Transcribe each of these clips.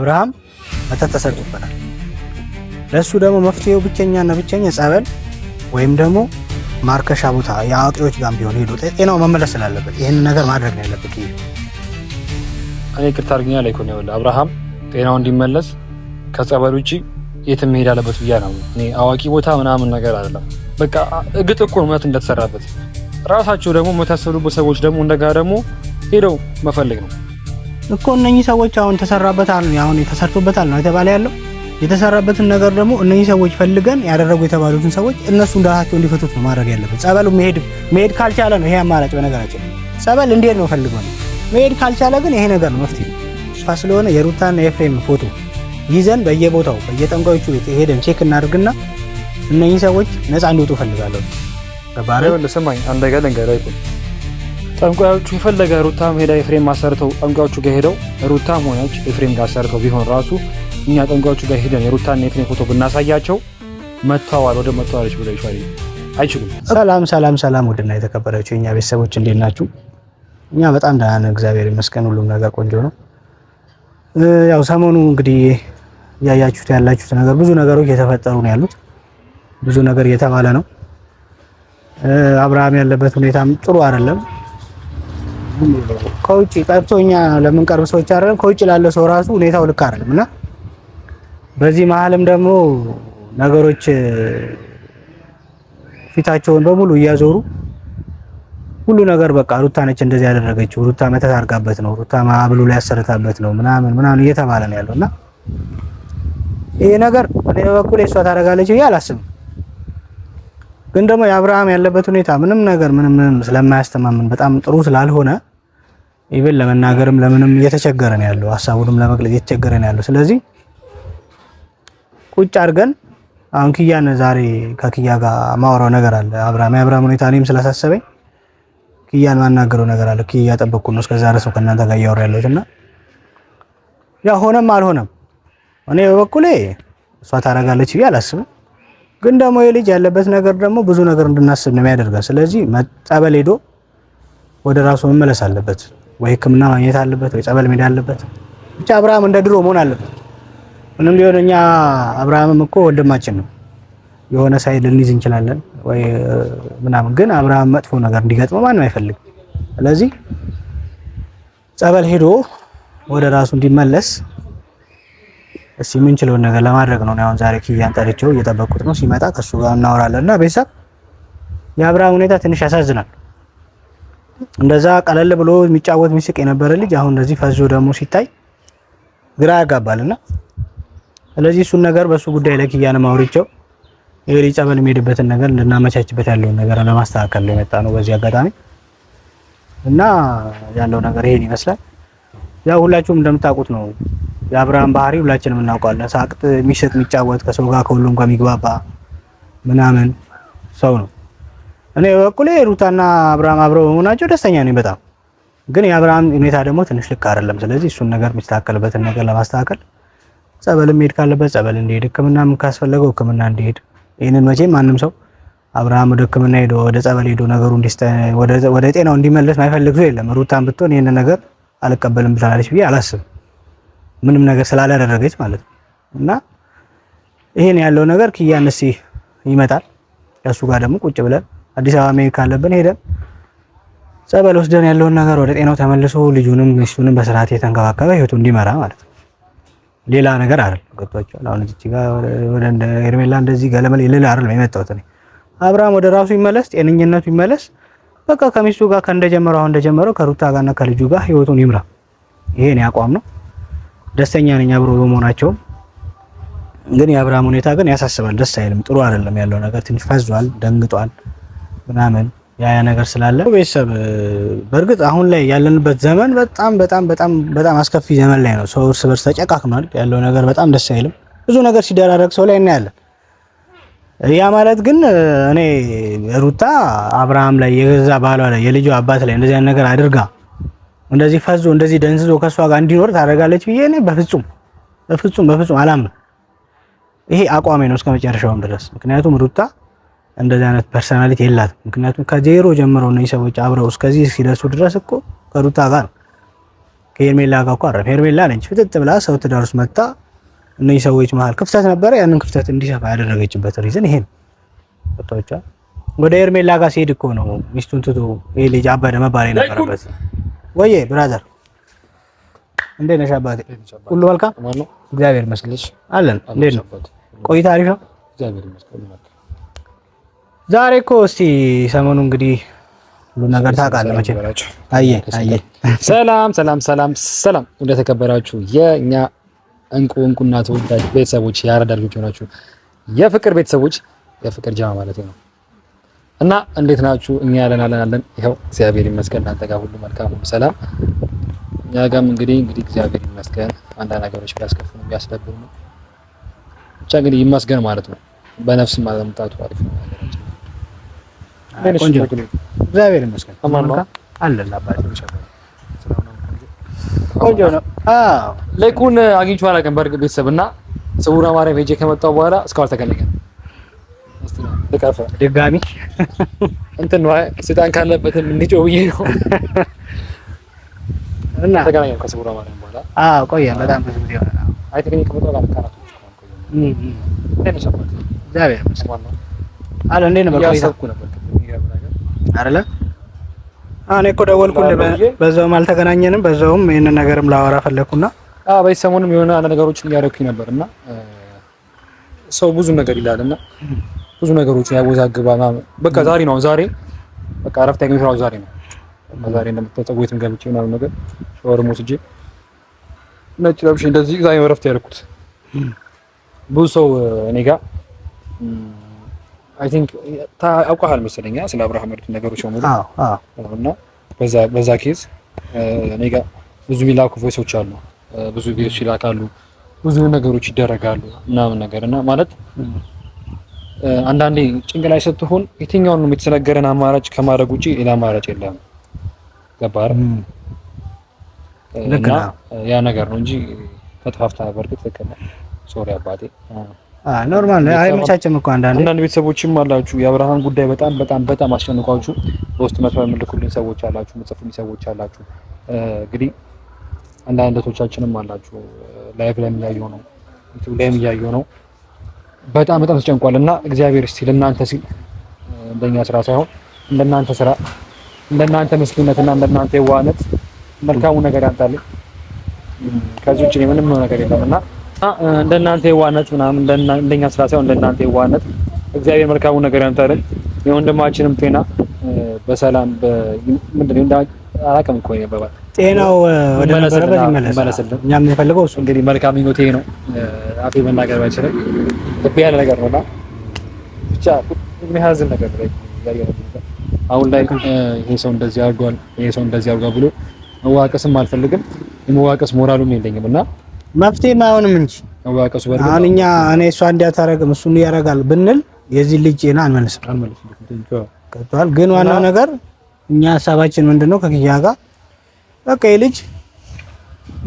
አብርሃም መተት ተሰርቶበታል። ለሱ ደግሞ መፍትሄው ብቸኛና ብቸኛ ጸበል ወይም ደግሞ ማርከሻ ቦታ የአዋቂዎች ጋር ቢሆን ሄዶ ጤናው መመለስ ስላለበት ይህንን ነገር ማድረግ ነው ያለበት። እኔ ቅርታ አድርግኛ ላይ ኮን ያለው አብርሃም ጤናው እንዲመለስ ከጸበል ውጪ የትም መሄድ አለበት ብያ ነው። እኔ አዋቂ ቦታ ምናምን ነገር አይደለም። በቃ እግጥ እኮ እውነት እንደተሰራበት ራሳቸው ደግሞ የታሰሩበት ሰዎች ደግሞ እንደጋ ደግሞ ሄደው መፈለግ ነው እኮ። እነኚህ ሰዎች አሁን ተሰራበታል፣ አሁን ተሰርቶበታል ነው የተባለ ያለው። የተሰራበትን ነገር ደግሞ እነኚህ ሰዎች ፈልገን ያደረጉ የተባሉትን ሰዎች እነሱ እንዳላቸው እንዲፈቱት ነው ማድረግ ያለበት። ጸበሉ መሄድ ካልቻለ ነው ይሄ አማራጭ። በነገራችን ጸበል እንዴት ነው ፈልገው ነው መሄድ ካልቻለ ግን ይሄ ነገር ነው መፍትሄ። ፋ ስለሆነ የሩታና የኤፍሬም ፎቶ ይዘን በየቦታው በየጠንቋዮቹ ቤት ሄደን ቼክ እናድርግና እነኚህ ሰዎች ነፃ እንዲወጡ ፈልጋለሁ። ባረው ለሰማኝ አንድ ነገር ልንገርህ አይቆም። ጠንቋዮቹ የፈለገ ሩታም ሄዳ ኤፍሬም ማሰርተው ጠንቋዮቹ ጋር ሄደው ሩታም ሆነች ኤፍሬም ጋር ሰርተው ቢሆን ራሱ እኛ ጠንቋዮቹ ጋር ሄደን የሩታና ኤፍሬም ፎቶ ብናሳያቸው መጥተዋል ወደ መጥተዋለች ብለው ይሻል አይችሉም። ሰላም ወደና የተከበራችሁ የኛ ቤተሰቦች እንዴት ናችሁ? እኛ በጣም ደህና ነን፣ እግዚአብሔር ይመስገን። ሁሉም ነገር ቆንጆ ነው። ያው ሰሞኑ እንግዲህ ያያችሁት ያላችሁት ነገር ብዙ ነገሮች እየተፈጠሩ ነው ያሉት፣ ብዙ ነገር እየተባለ ነው። አብርሃም ያለበት ሁኔታም ጥሩ አይደለም። ከውጪ ቀርቶኛ ለምን ቀርብ ሰዎች አይደለም ከውጪ ላለ ሰው ራሱ ሁኔታው ልክ አይደለም እና በዚህ መሀልም ደግሞ ነገሮች ፊታቸውን በሙሉ እያዞሩ ሁሉ ነገር በቃ ሩታ ነች እንደዚህ ያደረገችው፣ ሩታ መተት አድርጋበት ነው፣ ሩታ ማብሉ ላይ ያሰርታበት ነው ምናምን እየተባለ ነው ያለውና ይሄ ነገር እኔ በኩል እሷ ታደርጋለች ብዬ አላስብም። ግን ደግሞ የአብርሃም ያለበት ሁኔታ ምንም ስለማያስተማምን በጣም ጥሩ ስላልሆነ ኢቭን ለመናገርም ለምንም እየተቸገረ ነው ያለው፣ ሐሳቡንም ለመግለጽ እየተቸገረ ነው ያለው። ስለዚህ ቁጭ አድርገን አሁን ኪያን ዛሬ ከኪያ ጋር ማወራው ነገር አለ። የአብርሃም ሁኔታ እኔም ስላሳሰበኝ ኪያን ማናገረው ነገር አለ። ኪያ ጠበቅኩ ነው እስከዛ ድረስ ከእናንተ ጋር እያወራ ያለሁትና ያ ሆነም አልሆነም እኔ በበኩሌ እሷ ታደርጋለች ብዬ አላስብም። ግን ደግሞ የልጅ ያለበት ነገር ደግሞ ብዙ ነገር እንድናስብ ነው የሚያደርገው። ስለዚህ ጸበል ሄዶ ወደ ራሱ መመለስ አለበት፣ ወይ ሕክምና ማግኘት አለበት፣ ወይ ጸበል መሄድ አለበት። ብቻ አብርሃም እንደ ድሮ መሆን አለበት። ምንም ቢሆን እኛ አብርሃምም እኮ ወንድማችን ነው፣ የሆነ ሳይድ ልንይዝ እንችላለን ወይ ምናምን፣ ግን አብርሃም መጥፎ ነገር እንዲገጥመው ማንም አይፈልግም። ስለዚህ ጸበል ሄዶ ወደ ራሱ እንዲመለስ እስኪ የምንችለውን ነገር ለማድረግ ነው። አሁን ዛሬ ኪያን ጠርቼው እየጠበቅኩት ነው። ሲመጣ ከሱ ጋር እናወራለንና ቤተሰብ የአብርሃም ሁኔታ ትንሽ ያሳዝናል። እንደዛ ቀለል ብሎ የሚጫወት የሚስቅ የነበረ ልጅ አሁን እንደዚህ ፈዞ ደግሞ ሲታይ ግራ ያጋባልና ስለዚህ እሱን ነገር በሱ ጉዳይ ላይ ኪያን አውርቼው ይሄ ልጅ ጸበል የሚሄድበትን ነገር እንድናመቻችበት ያለውን ነገር ለማስተካከል ነው የመጣ ነው በዚህ አጋጣሚ እና ያለው ነገር ይሄን ይመስላል። ያው ሁላችሁም እንደምታውቁት ነው የአብርሃም ባህሪ ሁላችንም እናውቃለን። ሳቅጥ የሚስቅ የሚጫወት ከሰው ጋር ከሁሉም ጋር የሚግባባ ምናምን ሰው ነው። እኔ በበኩሌ ሩታና አብርሃም አብረው በመሆናቸው ደስተኛ ነኝ በጣም። ግን የአብርሃም ሁኔታ ደግሞ ትንሽ ልክ አይደለም። ስለዚህ እሱን ነገር የሚስተካከልበትን ነገር ለማስተካከል ጸበል መሄድ ካለበት ጸበል እንዲሄድ፣ ሕክምናም ካስፈለገው ሕክምና እንዲሄድ። ይሄንን መቼም ማንም ሰው አብርሃም ወደ ሕክምና ሄዶ ወደ ጸበል ሄዶ ነገሩ ወደ ጤናው እንዲመለስ ማይፈልግ ሰው የለም። ሩታም ብትሆን ይሄንን ነገር አልቀበልም ብላለች ብዬ አላስብም፣ ምንም ነገር ስላላደረገች ማለት ነው። እና ይሄን ያለው ነገር ኪያንስ ይመጣል። ከሱ ጋር ደግሞ ቁጭ ብለን አዲስ አበባ መሄድ ካለብን ሄደን ጸበል ወስደን ያለውን ነገር ወደ ጤናው ተመልሶ ልጁንም ሚስቱንም በስርዓት የተንከባከበ ህይወቱ እንዲመራ ማለት ነው። ሌላ ነገር አይደለም። ገብቷቸዋል። አሁን እዚህ ጋር ወደ ሄርሜላ እንደዚህ ገለመል ይልል አይደለም የመጣሁት እኔ። አብርሃም ወደ ራሱ ይመለስ፣ ጤነኝነቱ ይመለስ። በቃ ከሚስቱ ጋር እንደጀመረው ከሩታ ጋርና ከልጁ ጋር ህይወቱን ይምራ። ይሄ ነው አቋም ነው። ደስተኛ ነኝ አብሮ በመሆናቸው። ግን የአብርሃም ሁኔታ ግን ያሳስባል፣ ደስ አይልም፣ ጥሩ አይደለም ያለው ነገር። ትንሽ ፈዟል፣ ደንግጧል ምናምን ያ ነገር ስላለ ቤተሰብ በእርግጥ አሁን ላይ ያለንበት ዘመን በጣም አስከፊ ዘመን ላይ ነው። ሰው እርስ በርስ ተጨቃክኗል። ያለው ነገር በጣም ደስ አይልም። ብዙ ነገር ሲደራረግ ሰው ላይ እናያለን። ያ ማለት ግን እኔ ሩታ አብርሃም ላይ የገዛ ባሏ ላይ የልጇ አባት ላይ እንደዚህ ነገር አድርጋ እንደዚህ ፈዞ እንደዚህ ደንዝዞ ከሷ ጋር እንዲኖር ታደርጋለች ብዬ እኔ በፍጹም አላምንም። ይሄ አቋሜ ነው እስከመጨረሻውም ድረስ። ምክንያቱም ሩታ እንደዚህ አይነት ፐርሰናሊቲ የላትም። ምክንያቱም ከዜሮ ጀምሮ ነው ሰዎች አብረው እስከዚህ ሲደርሱ ድረስ እኮ ከሩታ ጋር ከሄርሜላ ጋር እኮ አረፈ። ሄርሜላ ነች ፍጥጥ ብላ ሰው ትዳር ውስጥ መጣ። እነዚህ ሰዎች መሀል ክፍተት ነበረ። ያንን ክፍተት እንዲሰፋ ያደረገችበት ሪዝን ይሄ ነው። ወጣቻ ወደ ሄርሜላ ጋር ሲሄድ እኮ ነው ሚስቱን ትቶ ይሄ ልጅ አበደ መባል የነበረበት። ወይዬ ብራዘር እንዴት ነሽ አባቴ? ሁሉ መልካም እግዚአብሔር ይመስገን አለን። እንዴት ነው ቆይታ? አሪፍ ነው እግዚአብሔር ይመስገን። ዛሬ እኮ እስቲ ሰሞኑ እንግዲህ ሁሉ ነገር ታውቃለህ መቼም። አየ ሰላም ሰላም ሰላም ሰላም እንደተከበራችሁ የኛ እንቁና ተወዳጅ ቤተሰቦች ያረዳ ልጆች ሆናችሁ የፍቅር ቤተሰቦች የፍቅር ጃማ ማለት ነው እና እንዴት ናችሁ? እኛ ያለን ይኸው እግዚአብሔር ይመስገን። እናንተ ጋር ሁሉ መልካም ሁሉ ሰላም። እኛ ጋርም እንግዲህ እግዚአብሔር ይመስገን አንዳንድ ነገሮች ቢያስከፉን ቢያስደብሩ ብቻ እንግዲህ ይመስገን ማለት ነው። በነፍስ ማለምጣቱ አሪፍ ነው። ቆንጆ እግዚአብሔር ይመስገን አለን አባቴ ቆንጆ ነው። አዎ ለኩን አግኝቼው አላውቅም በርግጥ ቤተሰብና ስውራ ማርያም ሄጄ ከመጣሁ በኋላ እስካሁን አልተገናኘንም። እስቲ ነው ልቀፋ ድጋሚ እንትን ነው ሰይጣን ካለበትም እንዲጮህ ብዬ ነው እና ተገናኘን ከስውራ ማርያም በኋላ። አዎ ቆየ በጣም ብዙ ጊዜ ሆነ። አይ ተገኘ ከመጣሁ በኋላ ካራቶች እግዚአብሔር ይመስገን አለ። እንዴት ነው በቃ ይሰብኩ ነበር አይደለ? እኔ እኮ ደወልኩልህ በዛውም አልተገናኘንም። በዛውም ይሄንን ነገርም ላወራ ፈለኩና በዚህ ሰሞኑን የሆነ አንድ ነገሮችን እያደረኩኝ ነበርና ሰው ብዙ ነገር ይላልና ብዙ ነገሮችን ያወዛግባል። በቃ ዛሬ ነው ዛሬ በቃ አረፍታ የሚፈራው ዛሬ ነው። ዛሬ እንደምትጠጸው የትም ገብቼ ምናምን ነገር ሻወር ወስጄ ነጭ ለብሼ እንደዚህ ዛሬ ነው አረፍታ ያደረኩት። ብዙ ሰው እኔ ጋር አይ ቲንክ አውቀሃል መሰለኝ ስለ አብርሃም ያሉት ነገሮች ነው። እና በዛ ኬዝ እኔ ጋር ብዙ የሚላኩ ቮይሶች አሉ፣ ብዙ ቪዲዮዎች ይላካሉ፣ ብዙ ነገሮች ይደረጋሉ ምናምን ነገር እና ማለት አንዳንዴ ጭንቅ ላይ ስትሆን የትኛውን ነው የተነገረን አማራጭ ከማድረግ ውጪ ሌላ አማራጭ የለም። ገባህ? እና ያ ነገር ነው እንጂ ከተፋፍታ በርግጥ ትክክል ነው። ሶሪ አባቴ ኖርማል ነው። አይመቻችም እኮ አንዳንድ ቤተሰቦችም አላችሁ የአብርሃም ጉዳይ በጣም በጣም በጣም አስጨንቋችሁ በውስጥ መስመር የምልኩልኝ ሰዎች አላችሁ፣ የምጽፉልኝ ሰዎች አላችሁ። እንግዲህ አንዳንድ እህቶቻችንም አላችሁ ላይቭ ላይ እያየሁ ነው፣ ዩቲዩብ ላይ እያየሁ ነው። በጣም በጣም ተጨንቋል እና እግዚአብሔር እስቲ ለእናንተ ሲል እንደኛ ስራ ሳይሆን እንደናንተ ስራ እንደናንተ ምስኪንነትና እንደናንተ የዋህነት መልካሙ ነገር ያንጣልኝ። ከዚህ ውጪ ምንም ነገር የለምና እንደናንተ የዋህነት ምናምን እንደኛ ስራ ሳይሆን እንደናንተ የዋህነት እግዚአብሔር መልካሙ ነገር ያንጣልን። የወንድማችንም ጤና በሰላም ምንድነው አላውቅም እኮ ይባባል ጤናው ወደ ነበረበት ይመለሳል። እኛም የምንፈልገው እሱ እንግዲህ መልካም ምኞቴ ነው። አፌ መናገር ባይችልም ልብ ያለ ነገር ነውና ብቻ የሚያዝን ነገር ላይ አሁን ላይ ይሄ ሰው እንደዚህ አድርጓል፣ ይሄ ሰው እንደዚህ አድርጓል ብሎ መዋቀስም አልፈልግም። የመዋቀስ ሞራሉም የለኝም እና መፍትሄም አይሆንም እንጂ መዋቀሱ አሁን እኔ እሷ እንዲያታረግም እሱ ያደርጋል ብንል የዚህ ልጅ ጤና አንመልስም። ቀጥቷል። ግን ዋናው ነገር እኛ ሀሳባችን ምንድነው ከኪያ ጋር በቃ የልጅ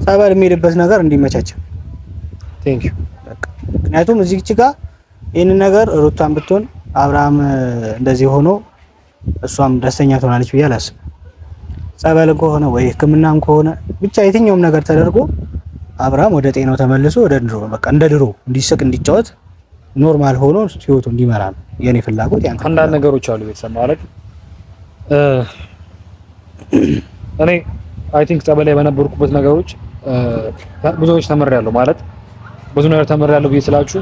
ጸበል የሚሄድበት ነገር እንዲመቻች። ቴንክ ዩ በቃ ምክንያቱም እዚህች ጋር ይሄንን ነገር ሩታን ብትሆን አብርሃም እንደዚህ ሆኖ እሷም ደስተኛ ትሆናለች ብዬ አላስብም። ጸበል ከሆነ ወይ ሕክምናም ከሆነ ብቻ የትኛውም ነገር ተደርጎ አብርሃም ወደ ጤናው ተመልሶ ወደ ድሮ በቃ እንደ ድሮ እንዲስቅ እንዲጫወት ኖርማል ሆኖ ህይወቱ እንዲመራ ነው የኔ ፍላጎት። ያን አንዳንድ ነገሮች አሉ ቤተሰብ ማለት እኔ አይ ቲንክ ጸበል ላይ በነበርኩበት ነገሮች ብዙዎች ተመሪያለሁ ማለት ብዙ ነገር ተመሪያለሁ ብዬ ስላችሁ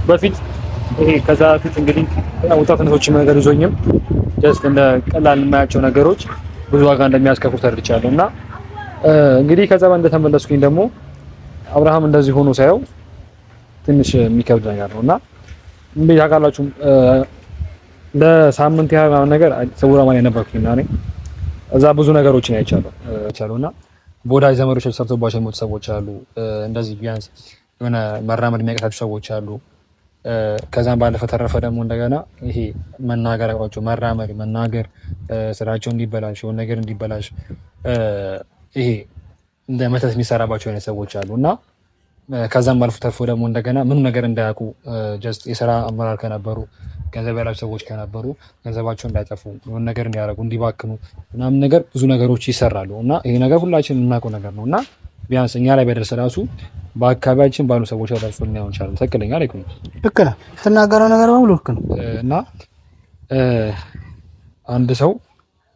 በፊት ይሄ ከዛ በፊት እንግዲህ ወጣትነቶችም ነገር ይዞኝም ጀስት እንደ ቀላል የማያቸው ነገሮች ብዙ ዋጋ እንደሚያስከፍሉ ተረድቻለሁ እና እንግዲህ ከጸበል እንደተመለስኩኝ ደግሞ አብርሃም እንደዚህ ሆኖ ሳየው ትንሽ የሚከብድ ነገር ነውና እንዴ ታውቃላችሁ ለሳምንት ያህል ነገር ስውራ ማን ነበርኩኝና እኔ እዛ ብዙ ነገሮችን አይቻለሁና በወዳጅ ዘመዶች ተሰርቶባቸው የሞቱ ሰዎች አሉ። እንደዚህ ቢያንስ የሆነ መራመድ የሚያቀታቸው ሰዎች አሉ። ከዛም ባለፈ ተረፈ ደግሞ እንደገና ይሄ መናገር አቋቸው መራመድ መናገር ስራቸው እንዲበላሽ የሆነ ነገር እንዲበላሽ ይሄ እንደ መተት የሚሰራባቸው አይነት ሰዎች አሉና ከዛም አልፎ ተርፎ ደግሞ እንደገና ምንም ነገር እንዳያውቁ ጀስት የስራ አመራር ከነበሩ ገንዘብ ያላቸው ሰዎች ከነበሩ ገንዘባቸው እንዳይጠፉ የሆነ ነገር እንዲያደርጉ እንዲባክኑ ምናምን ነገር ብዙ ነገሮች ይሰራሉ እና ይሄ ነገር ሁላችንም የምናውቀው ነገር ነው እና ቢያንስ እኛ ላይ በደረሰ ራሱ በአካባቢያችን ባሉ ሰዎች ላይ ደርሶ ሊሆን ይችላል። ትክክለኛ አይደል? ልክ ነህ። የምትናገረው ነገር በሙሉ ልክ ነው እና አንድ ሰው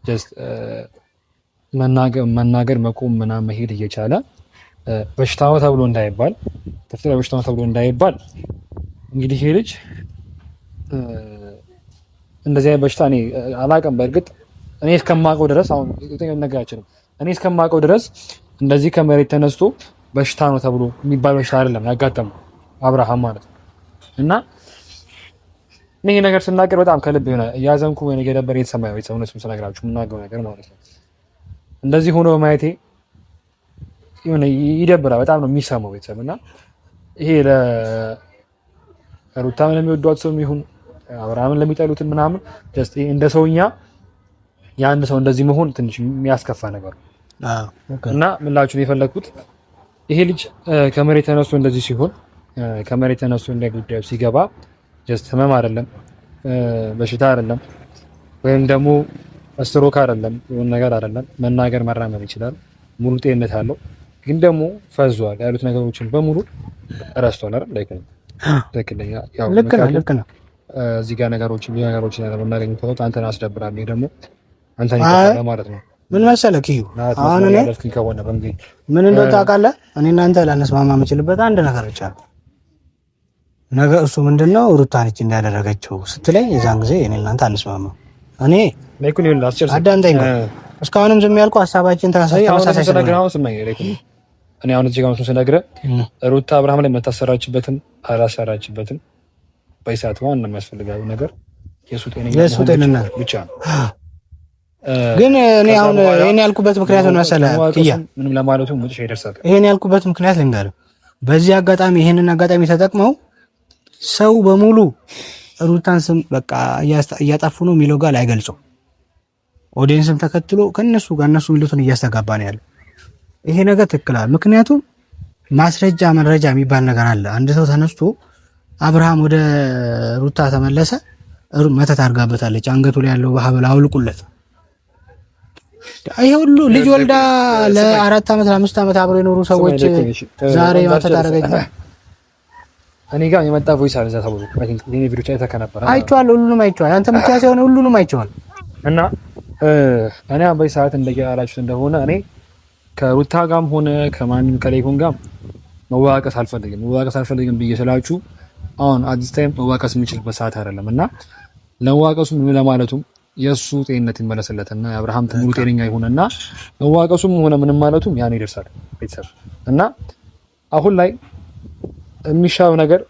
ጀስት መናገር መቆም ምናምን መሄድ እየቻለ በሽታው ተብሎ እንዳይባል ተፍተራ በሽታው ተብሎ እንዳይባል እንግዲህ ይሄ ልጅ እንደዚህ አይነት በሽታ እኔ አላውቅም። በእርግጥ እኔ እስከማውቀው ድረስ አሁን የትኛው ነገር አይችልም። እኔ እስከማውቀው ድረስ እንደዚህ ከመሬት ተነስቶ በሽታ ነው ተብሎ የሚባል በሽታ አይደለም ያጋጠመው አብርሃም ማለት ነው። እና ይሄ ነገር ስናገር በጣም ከልብ የሆነ እያዘንኩ ወይ ነገር ደበር የተሰማው የተሰውነት ስነግራችሁ የምናገረው ነገር ማለት ነው። እንደዚህ ሆኖ በማየቴ የሆነ ይደብራል። በጣም ነው የሚሰማው ቤተሰብ እና ይሄ ለሩታን ለሚወዷት ሰው ይሁን አብርሃምን ለሚጠሉትን ምናምን ጀስት እንደ ሰውኛ የአንድ ሰው እንደዚህ መሆን ትንሽ የሚያስከፋ ነገር ነው። እና ምላችሁን የፈለኩት ይሄ ልጅ ከመሬት ተነስቶ እንደዚህ ሲሆን ከመሬት ተነስቶ እንደ ጉዳዩ ሲገባ ጀስት ህመም አይደለም፣ በሽታ አይደለም፣ ወይም ደግሞ ስትሮክ አይደለም፣ የሆነ ነገር አይደለም። መናገር መራመድ ይችላል፣ ሙሉ ጤንነት አለው። ግን ደግሞ ፈዟል ያሉት ነገሮችን በሙሉ ረስቷል አይደል? ትክክለኛ ያው ልክ ነው። እዚህ ጋር ነገሮችን ለመናገር ከሆነ አንተን አስደብራለሁ ደግሞ አንተን ይተካለ ማለት ነው። ምን መሰለህ እዩ አሁን እኔ ምን እንደው ታውቃለህ፣ እኔ እናንተ ላነስማማ የምችልበት አንድ ነገር ብቻ ነው። ነገ እሱ ምንድነው ሩታን እቺ እንዳደረገችው ስትለኝ የዛን ጊዜ እኔ እናንተ አንስማማ። እኔ ለይኩን ይሁን አዳምጠኝ። እስካሁንም ዝም ያልኩ ሀሳባችን ተመሳሳይ ስለሆነ እኔ አሁን እዚህ ጋር ስነግርህ ሩታ አብርሃም ላይ መታሰራችበትን አላሰራችበትን በይሳት ዋና የሚያስፈልገው ነገር የሱ ጤንነት ብቻ ነው። ግን እኔ አሁን ይሄን ያልኩበት ምክንያት ምን መሰለህ ኪያ፣ ምንም ለማለቱ ሙጭ ይደርሳል። ይሄን ያልኩበት ምክንያት ልንገርህ። በዚህ አጋጣሚ ይሄንን አጋጣሚ ተጠቅመው ሰው በሙሉ ሩታን ስም በቃ እያጣፉ ነው የሚለው ጋር አይገልጸው። ኦዲየንስም ተከትሎ ከነሱ ጋር እነሱ የሚሉትን እያስተጋባ ነው ያለው። ይሄ ነገር ትክክላል። ምክንያቱም ማስረጃ መረጃ የሚባል ነገር አለ። አንድ ሰው ተነስቶ አብርሃም ወደ ሩታ ተመለሰ፣ መተት አድርጋበታለች፣ አንገቱ ላይ ያለው ሀብል አውልቁለት። ይሄ ሁሉ ልጅ ወልዳ ለ4 ዓመት ለ5 ዓመት አብረው የኖሩ ሰዎች ዛሬ መተት አደረገች። እኔ ጋር የመጣ ቮይስ አለ ተብሎ እኔ ቪዲዮ ላይ ተከነበረ አይቼዋለሁ። ሁሉንም አይቼዋለሁ። አንተ ብቻ ሳይሆን ሁሉንም አይቼዋለሁ። እና እኔ አባይ ሰዓት እንደያላችሁት እንደሆነ እኔ ከሩታ ጋርም ሆነ ከማንም ከሌኮን ጋር መዋቀስ አልፈልግም ብዬ ስላችሁ አሁን አዲስ ታይም መዋቀስ የምችልበት ሰዓት አይደለም። እና ለመዋቀሱም ምን ለማለቱም የሱ ጤንነት ይመለስለትና የአብርሃም ሙሉ ጤነኛ ይሁንና መዋቀሱም ሆነ ምንም ማለቱም ያን ይደርሳል ቤተሰብ። እና አሁን ላይ የሚሻው ነገር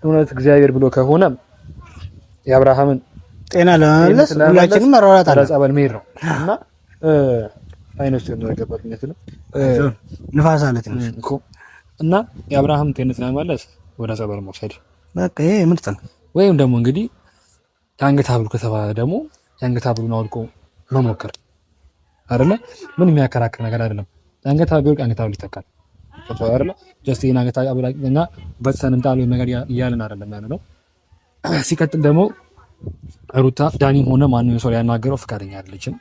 እውነት እግዚአብሔር ብሎ ከሆነ የአብርሃምን ጤና ለመመለስ ሁላችንም መራራት አለ ጸበል መሄድ ነው። እና አይነስ እንደገባት ነው ንፋስ አለት ነው እኮ። እና የአብርሃም ጤንነት ለመመለስ ወደ ጸበል መውሰድ በቃ ይሄ ምርጥ ነው። ወይም ደግሞ እንግዲህ የአንገት ሐብል ከተባለ ደግሞ የአንገት ሐብሉን አውልቆ መሞከር አይደለ? ምን የሚያከራክር ነገር አይደለም። የአንገት ሐብል አንገት ሐብል ይተካል አይደለ? ጀስት ይሄን አንገት ሐብል እና በተሰንጣሉ ነገር እያልን አይደለም ያለ ነው። ሲቀጥል ደግሞ ሩታ ዳኒም ሆነ ማንኛውም ሰው ሊያናገረው ፈቃደኛ አይደለችም።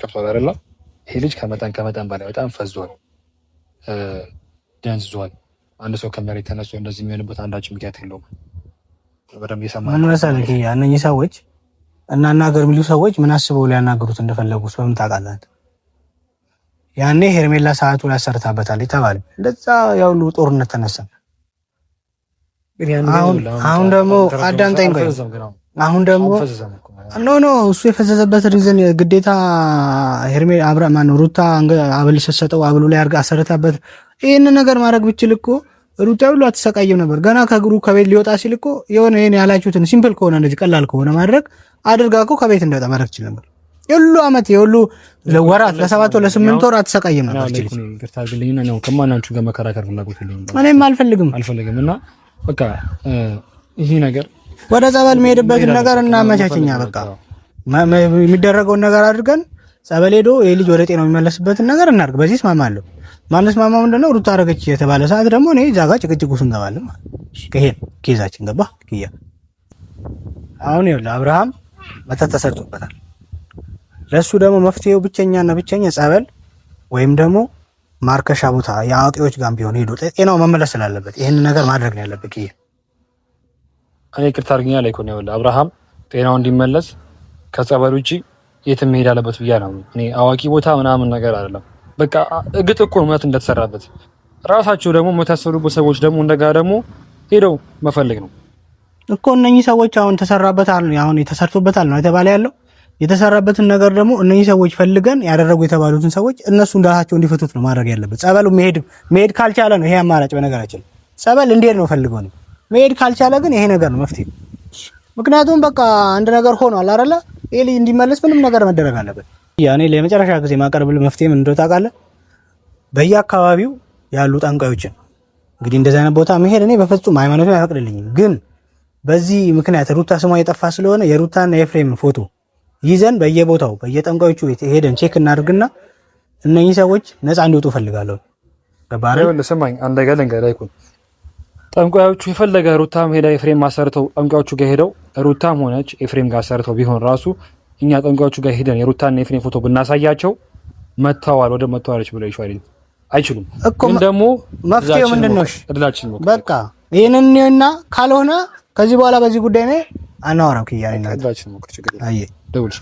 ከፈለ አይደለ? ይሄ ልጅ ከመጠን በላይ በጣም ፈዟል፣ ደንዝዟል። አንድ ሰው ከመሬት ተነስቶ እንደዚህ የሚሆንበት አንዳች ምክንያት የለውም። በደንብ የሰማነው ምን መሰለህ እነኚህ ሰዎች እናናገር የሚሉ ሰዎች ምን አስበው ሊያናገሩት እንደፈለጉ በምን ታውቃለህ? ያኔ ሄርሜላ ሰዓቱ ላይ አሰርታበታለች ተባለ። እንደዛ ያው ጦርነት ተነሳ። አሁን ደግሞ አዳምጠኝ ቆይ። አሁን ደግሞ ኖ እሱ የፈዘዘበት ሪዝን ግዴታ ሄርሜላ አብርሃም ማነው ሩታ አበል ስትሰጠው አብሉ ላይ አርጋ አሰርታበት። ይሄን ነገር ማድረግ ብችል እኮ ሩታ ሁሉ አትሰቃየም ነበር። ገና ከእግሩ ከቤት ሊወጣ ሲል እኮ የሆነ ይሄን ያላችሁትን ሲምፕል ከሆነ እንደዚህ ቀላል ከሆነ ማድረግ አድርጋ እኮ ከቤት እንደወጣ ማድረግ ይችላል ነበር። የሁሉ አመት የሁሉ ለወራት ለ7 ወር ለ8 ወር አትሰቃየም ነበር። ይቅርታ አድርግልኝና ነው ከማናችሁ ጋር መከራከር ፍላጎት የለኝም። እኔም አልፈልግም እና በቃ ይሄ ነገር ወደ ጸበል መሄድበትን ነገር እናመቻችኛ። በቃ የሚደረገውን ነገር አድርገን ጸበል ሄዶ ይሄ ልጅ ወደ ጤናው የሚመለስበትን ነገር እናድርግ። በዚህ እስማማለሁ። ማንስማማው ምንድነው ሩታ አረገች የተባለ ሰዓት ደግሞ እኔ እዛ ጋር ጭቅጭቅ ውስጥ እንገባለን ማለት ነው። ከሄድ ኬዛችን ገባ ኪያ። አሁን ይኸውልህ አብርሃም መተት ተሰርቶበታል። ለሱ ደግሞ መፍትሄው ብቸኛና ብቸኛ ጸበል ወይም ደግሞ ማርከሻ ቦታ የአዋቂዎች ጋር ቢሆን ሄዶ ጤናው መመለስ ስላለበት ይሄን ነገር ማድረግ ነው ያለበት ኪያ። እኔ ይቅርታ አድርግኛ ላይ ኮን ይኸውልህ አብርሃም ጤናው እንዲመለስ ከጸበል ውጪ የትም መሄድ አለበት ብያ ነው። እኔ አዋቂ ቦታ ምናምን ነገር አይደለም። በቃ እግጥ እኮ እውነት እንደተሰራበት ራሳቸው ደግሞ የምታሰሩበት ሰዎች ደግሞ እንደጋ ደግሞ ሄደው መፈለግ ነው እኮ። እነኚህ ሰዎች አሁን ተሰራበታል፣ አሁን የተሰርቶበታል ነው የተባለ ያለው። የተሰራበትን ነገር ደግሞ እነኚህ ሰዎች ፈልገን ያደረጉ የተባሉትን ሰዎች እነሱ እንዳላቸው እንዲፈቱት ነው ማድረግ ያለበት። ጸበሉ መሄድ ካልቻለ ነው ይሄ አማራጭ። በነገራችን ጸበል እንዴት ነው ፈልገው ነው መሄድ ካልቻለ ግን ይሄ ነገር ነው መፍትሄ። ምክንያቱም በቃ አንድ ነገር ሆኗል አይደለ? ይሄ ልጅ እንዲመለስ ምንም ነገር መደረግ አለበት። ያኔ ለመጨረሻ ጊዜ ማቀርብል መፍትሄ ምን እንደው ታውቃለህ? በየአካባቢው ያሉ ጠንቋዮችን እንግዲህ እንደዚህ አይነት ቦታ መሄድ እኔ በፍጹም ሃይማኖቱ አይፈቅድልኝም። ግን በዚህ ምክንያት ሩታ ስሟ የጠፋ ስለሆነ የሩታና የኤፍሬም ፎቶ ይዘን በየቦታው በየጠንቋዮቹ ቤት ሄደን ቼክ እናድርግና እነኚህ ሰዎች ነፃ እንዲወጡ ፈልጋለሁ። ገባህ? ለሰማኝ አንድ ነገር ልንገርህ አይኩን ጠንቋዮቹ የፈለገ ሩታም ሄዳ ኤፍሬም ማሰርተው ጠንቋዮቹ ጋር ሄደው ሩታም ሆነች ኤፍሬም ጋር ሰርተው ቢሆን ራሱ እኛ ጠንቋዮቹ ጋር ሄደን የሩታና ኤፍሬም ፎቶ ብናሳያቸው መተዋል ወደ መተዋለች ብለው ይሻል አይችሉም። ግን ደግሞ መፍትሄው ምንድነው? እድላችን ነው በቃ ይሄንንና ካልሆነ ከዚህ በኋላ በዚህ ጉዳይ ላይ አናወራም። ክያኔና እድላችን ነው። ችግር አይ ደውልሽ